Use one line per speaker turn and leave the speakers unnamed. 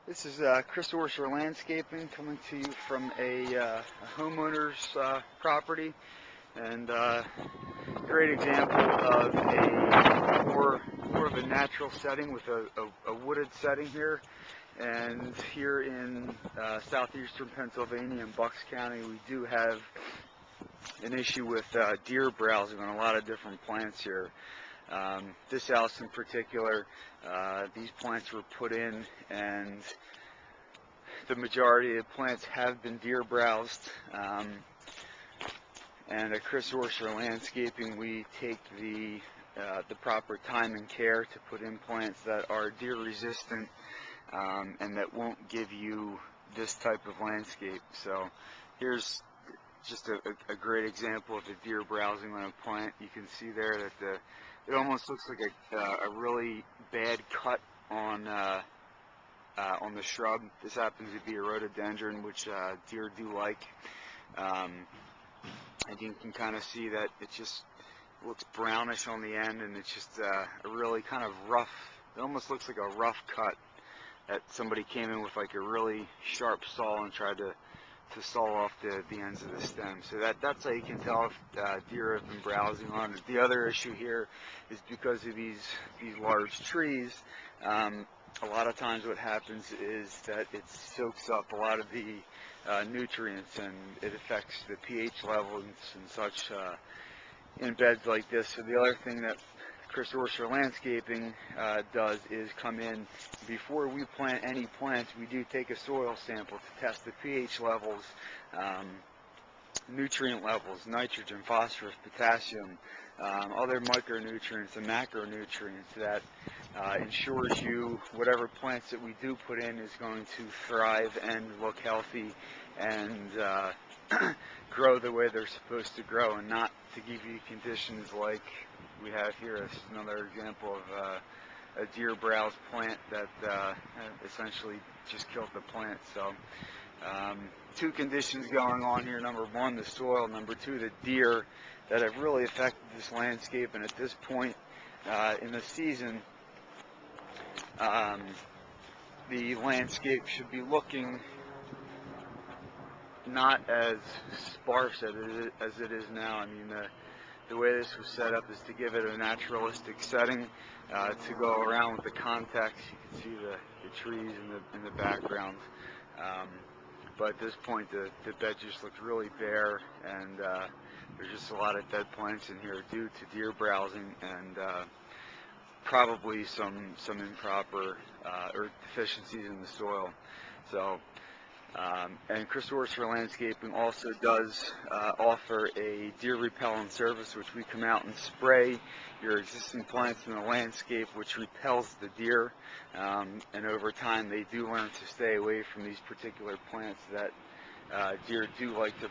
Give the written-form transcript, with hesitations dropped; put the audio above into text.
This is Chris Orser Landscaping coming to you from a homeowner's property, and great example of a more of a natural setting with a wooded setting here. And here in southeastern Pennsylvania in Bucks County, we do have an issue with deer browsing on a lot of different plants here. This house in particular, these plants were put in, and the majority of plants have been deer browsed. And at Chris Orser Landscaping, we take the proper time and care to put in plants that are deer resistant and that won't give you this type of landscape. So here's just a great example of the deer browsing on a plant. You can see there that it almost looks like a really bad cut on the shrub. This happens to be a rhododendron, which deer do like. And you can kind of see that it just looks brownish on the end, and it's just a really kind of rough, it almost looks like a rough cut that somebody came in with like a really sharp saw and tried to saw off the ends of the stem. So that's how you can tell if deer have been browsing on it. The other issue here is because of these large trees, a lot of times what happens is that it soaks up a lot of the nutrients, and it affects the pH levels and such in beds like this. So the other thing that Chris Orser Landscaping does is come in before we plant any plants. We do take a soil sample to test the pH levels, nutrient levels, nitrogen, phosphorus, potassium, other micronutrients and macronutrients that ensures you whatever plants that we do put in is going to thrive and look healthy and grow the way they're supposed to grow, and not to give you conditions like we have here. This is another example of a deer browse plant that essentially just killed the plant. So two conditions going on here: number one, the soil; number two, the deer that have really affected this landscape. And at this point in the season, the landscape should be looking not as sparse as it is now. I mean, the way this was set up is to give it a naturalistic setting, to go around with the context. You can see the trees in the background. But at this point, the bed just looks really bare, and there's just a lot of dead plants in here due to deer browsing and probably some improper or deficiencies in the soil. So, and Chris Orser Landscaping also does offer a deer repellent service, which we come out and spray your existing plants in the landscape, which repels the deer, and over time they do learn to stay away from these particular plants that deer do like to